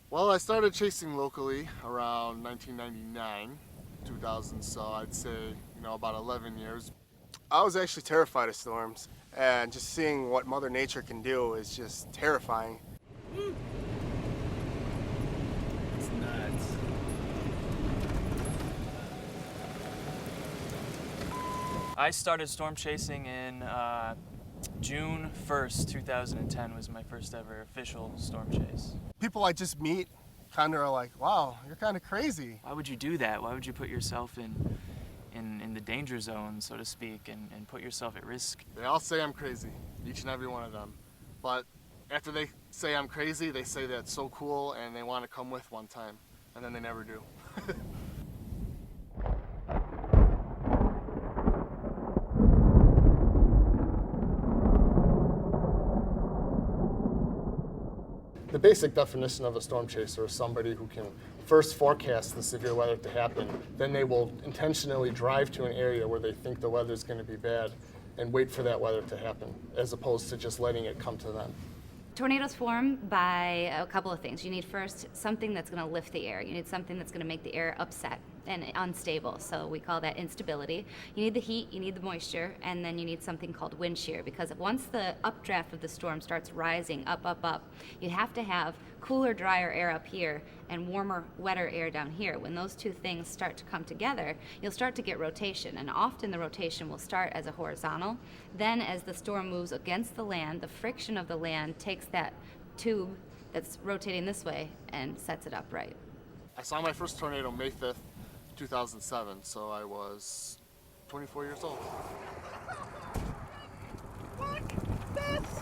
Well, I started chasing locally around 1999, 2000, so I'd say, about 11 years. I was actually terrified of storms, and just seeing what Mother Nature can do is just terrifying. It's nuts. I started storm chasing in June 1st, 2010 was my first ever official storm chase. People I just meet kind of are like, wow, you're kind of crazy. Why would you do that? Why would you put yourself in the danger zone, so to speak, and put yourself at risk? They all say I'm crazy, each and every one of them. But after they say I'm crazy, they say that's so cool and they want to come with one time, and then they never do. The basic definition of a storm chaser is somebody who can first forecast the severe weather to happen, then they will intentionally drive to an area where they think the weather is going to be bad and wait for that weather to happen, as opposed to just letting it come to them. Tornadoes form by a couple of things. You need first something that's going to lift the air. You need something that's going to make the air upset and unstable. So we call that instability. You need the heat, you need the moisture, and then you need something called wind shear, because once the updraft of the storm starts rising up, you have to have cooler, drier air up here and warmer, wetter air down here. When those two things start to come together, you'll start to get rotation, and often the rotation will start as a horizontal. Then as the storm moves against the land, the friction of the land takes that tube that's rotating this way and sets it upright. I saw my first tornado May 5th, 2007, so I was 24 years old. Look! This!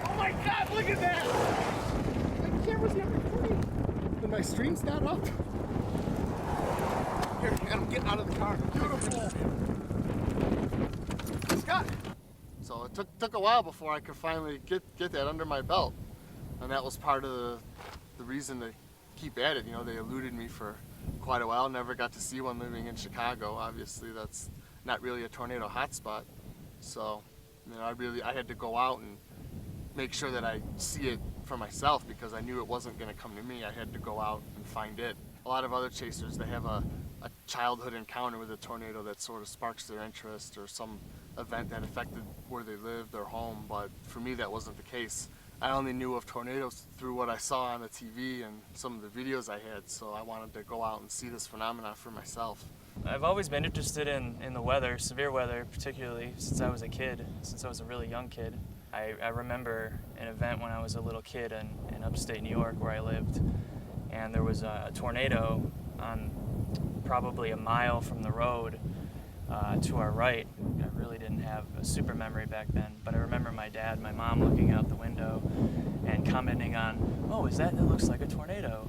Oh my god, look at that! My camera's not recording. And my stream's not up. Here, I'm getting out of the car. Beautiful. Scott! So it took a while before I could finally get that under my belt. And that was part of the reason to keep at it. They eluded me for quite a while. Never got to see one living in Chicago. Obviously, that's not really a tornado hotspot. So, I had to go out and make sure that I see it for myself, because I knew it wasn't going to come to me. I had to go out and find it. A lot of other chasers, they have a childhood encounter with a tornado that sort of sparks their interest, or some event that affected where they live, their home. But for me, that wasn't the case. I only knew of tornadoes through what I saw on the TV and some of the videos I had, so I wanted to go out and see this phenomenon for myself. I've always been interested in the weather, severe weather particularly, since I was a kid, since I was a really young kid. I remember an event when I was a little kid in upstate New York where I lived, and there was a tornado on probably a mile from the road to our right. I really didn't have a super memory back then, but I remember my dad and my mom looking out the window and commenting on, oh, it looks like a tornado.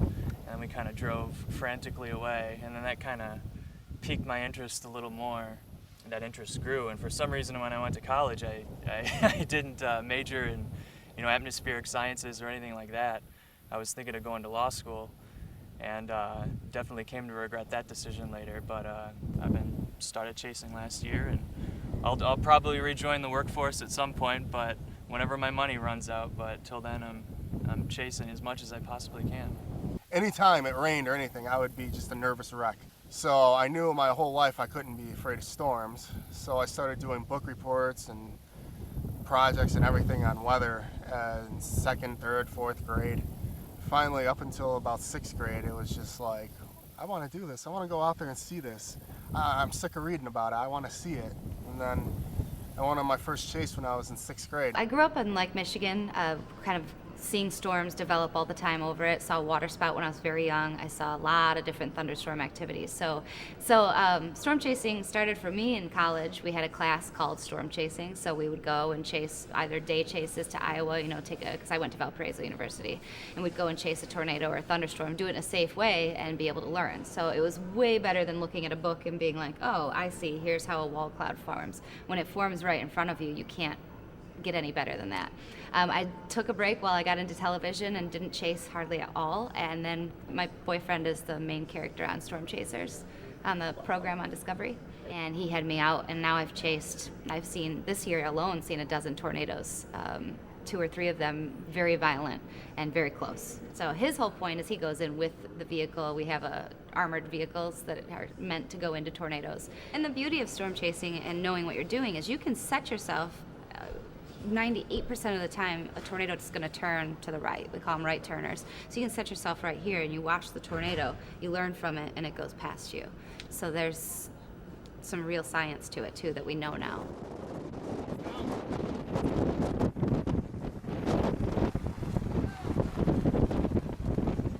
And we kind of drove frantically away, and then that kind of piqued my interest a little more. And that interest grew, and for some reason when I went to college, I didn't major in atmospheric sciences or anything like that. I was thinking of going to law school, and definitely came to regret that decision later, but I've been started chasing last year, and I'll probably rejoin the workforce at some point, but whenever my money runs out. But till then, I'm chasing as much as I possibly can. Anytime it rained or anything, I would be just a nervous wreck. So I knew my whole life I couldn't be afraid of storms. So I started doing book reports and projects and everything on weather in 2nd, 3rd, 4th grade. Finally, up until about 6th grade, it was just like, I want to do this. I want to go out there and see this. I'm sick of reading about it. I want to see it. And then I went on my first chase when I was in 6th grade. I grew up in Lake Michigan, kind of seeing storms develop all the time over it. Saw water spout when I was very young. I saw a lot of different thunderstorm activities. So storm chasing started for me in college. We had a class called storm chasing, so we would go and chase either day chases to Iowa, because I went to Valparaiso University, and we'd go and chase a tornado or a thunderstorm, do it in a safe way, and be able to learn. So it was way better than looking at a book and being like, oh, I see, here's how a wall cloud forms. When it forms right in front of you, you can't get any better than that. I took a break while I got into television and didn't chase hardly at all, and then my boyfriend is the main character on Storm Chasers. on the program on Discovery, and he had me out, and now I've seen this year alone, seen a dozen tornadoes. 2 or 3 of them very violent and very close. So his whole point is he goes in with the vehicle. We have armored vehicles that are meant to go into tornadoes. And the beauty of storm chasing and knowing what you're doing is you can set yourself 98% of the time, a tornado is going to turn to the right. We call them right turners. So you can set yourself right here and you watch the tornado, you learn from it, and it goes past you. So there's some real science to it too that we know now.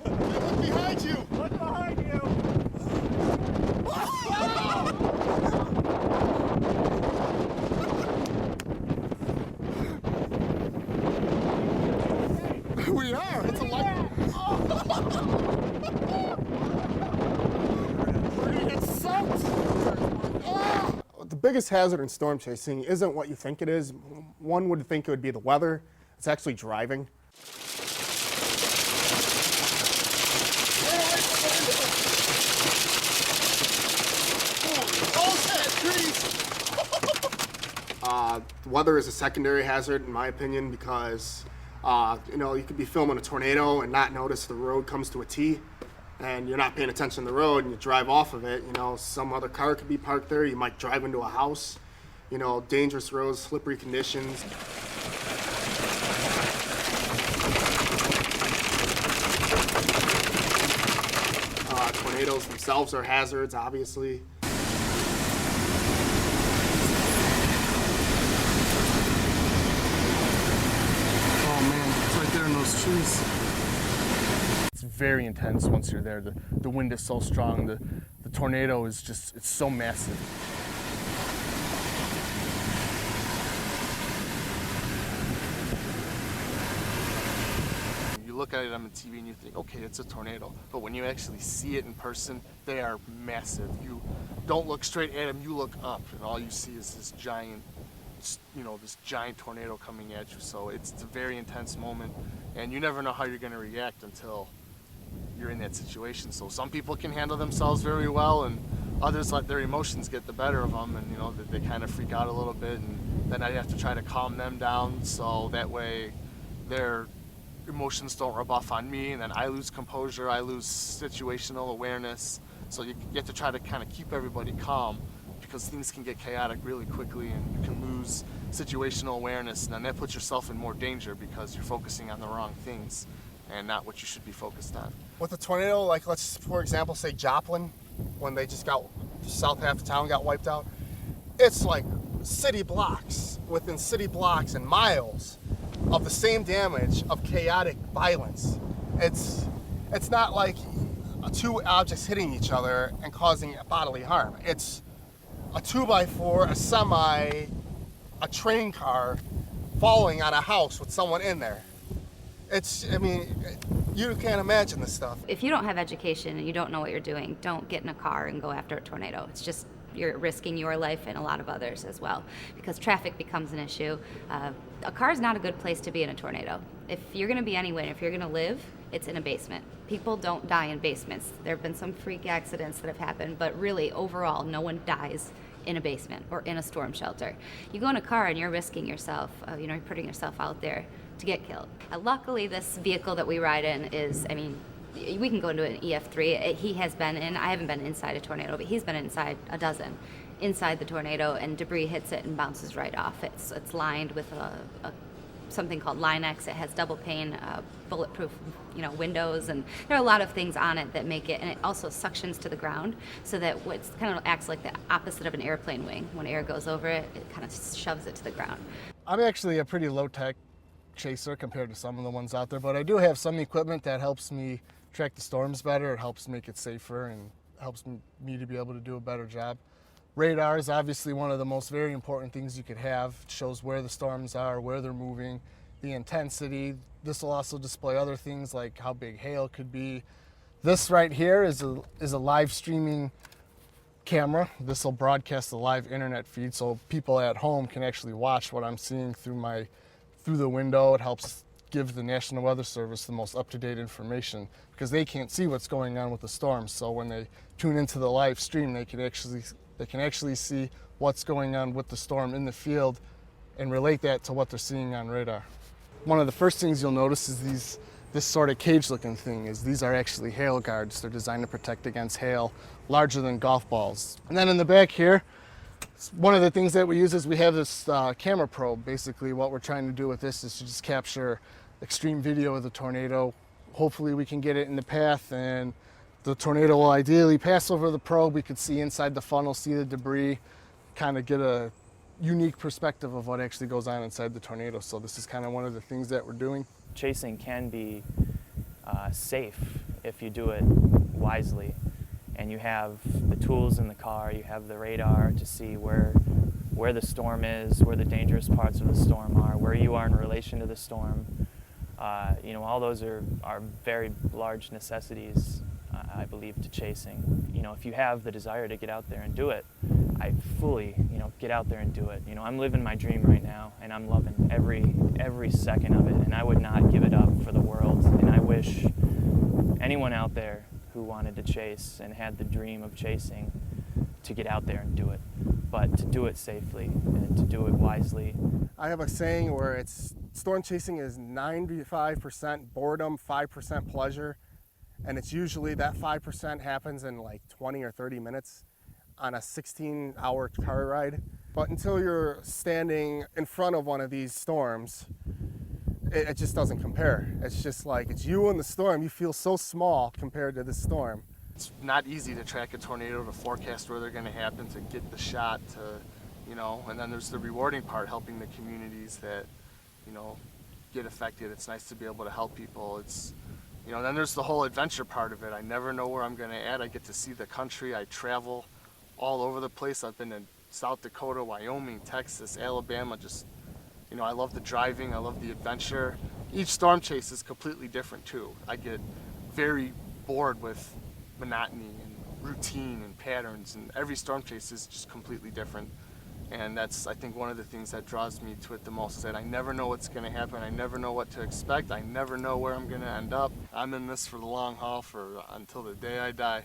Look behind you! Look behind you! We are! It's a light! We're gonna get soaked! The biggest hazard in storm chasing isn't what you think it is. One would think it would be the weather. It's actually driving. Weather is a secondary hazard, in my opinion, because you could be filming a tornado and not notice the road comes to a T, and you're not paying attention to the road, and you drive off of it. Some other car could be parked there. You might drive into a house. Dangerous roads, slippery conditions. Tornadoes themselves are hazards, obviously. Trees. It's very intense once you're there. The wind is so strong. The tornado is it's so massive. You look at it on the TV and you think, okay, it's a tornado. But when you actually see it in person, they are massive. You don't look straight at them, you look up, and all you see is this giant tornado coming at you. So it's a very intense moment, and you never know how you're going to react until you're in that situation. So some people can handle themselves very well, and others let their emotions get the better of them, and they kind of freak out a little bit, and then I have to try to calm them down so that way their emotions don't rub off on me, and then I lose composure, I lose situational awareness. So you have to try to kind of keep everybody calm, because things can get chaotic really quickly and you can lose situational awareness, and then that puts yourself in more danger because you're focusing on the wrong things and not what you should be focused on. With a tornado, like let's for example say Joplin, when they just got south half of town got wiped out, it's like city blocks within city blocks and miles of the same damage of chaotic violence. It's not like 2 objects hitting each other and causing bodily harm. It's a 2x4, a semi, a train car falling on a house with someone in there. You can't imagine this stuff. If you don't have education and you don't know what you're doing, don't get in a car and go after a tornado. It's just, you're risking your life and a lot of others as well, because traffic becomes an issue. A car is not a good place to be in a tornado. If you're going to be anywhere, if you're going to live, it's in a basement. People don't die in basements. There have been some freak accidents that have happened, but really, overall, no one dies in a basement or in a storm shelter. You go in a car and you're risking yourself, you're putting yourself out there to get killed. Luckily, this vehicle that we ride in is, we can go into an EF3. He has been in, I haven't been inside a tornado, but he's been inside a dozen. Inside the tornado, and debris hits it and bounces right off. It's lined with something called Line-X. It has double pane, bulletproof, windows, and there are a lot of things on it that make it, and it also suctions to the ground, so that it kind of acts like the opposite of an airplane wing. When air goes over it, it kind of shoves it to the ground. I'm actually a pretty low-tech chaser compared to some of the ones out there, but I do have some equipment that helps me track the storms better. It helps make it safer and helps me to be able to do a better job. Radar is obviously one of the most very important things you could have. It shows where the storms are, where they're moving, the intensity. This will also display other things like how big hail could be. This right here is a live streaming camera. This will broadcast the live internet feed, so people at home can actually watch what I'm seeing through the window. It helps give the National Weather Service the most up-to-date information, because they can't see what's going on with the storm. So when they tune into the live stream, they can actually see what's going on with the storm in the field and relate that to what they're seeing on radar. One of the first things you'll notice is this sort of cage-looking thing. These are actually hail guards. They're designed to protect against hail, larger than golf balls. And then in the back here, one of the things that we use is we have this camera probe. Basically, what we're trying to do with this is to just capture extreme video of the tornado. Hopefully we can get it in the path, and the tornado will ideally pass over the probe. We could see inside the funnel, see the debris, kind of get a unique perspective of what actually goes on inside the tornado. So this is kind of one of the things that we're doing. Chasing can be safe if you do it wisely, and you have the tools in the car, you have the radar to see where the storm is, where the dangerous parts of the storm are, where you are in relation to the storm. You know, all those are very large necessities, I believe, to chasing. You know, if you have the desire to get out there and do it, I fully, get out there and do it. You know, I'm living my dream right now, and I'm loving every second of it, and I would not give it up for the world. And I wish anyone out there who wanted to chase and had the dream of chasing to get out there and do it, but to do it safely and to do it wisely. I have a saying where it's storm chasing is 95% boredom, 5% pleasure, and it's usually that 5% happens in like 20 or 30 minutes on a 16-hour car ride. But until you're standing in front of one of these storms, it just doesn't compare. It's just like, it's you and the storm. You feel so small compared to the storm. It's not easy to track a tornado, to forecast where they're going to happen, to get the shot, and then there's the rewarding part, helping the communities that, get affected. It's nice to be able to help people. It's, then there's the whole adventure part of it. I never know where I'm going to add. I get to see the country. I travel all over the place. I've been to South Dakota, Wyoming, Texas, Alabama. Just, I love the driving. I love the adventure. Each storm chase is completely different too. I get very bored with monotony and routine and patterns, and every storm chase is just completely different. And that's, I think, one of the things that draws me to it the most, is that I never know what's going to happen. I never know what to expect. I never know where I'm going to end up. I'm in this for the long haul, until the day I die.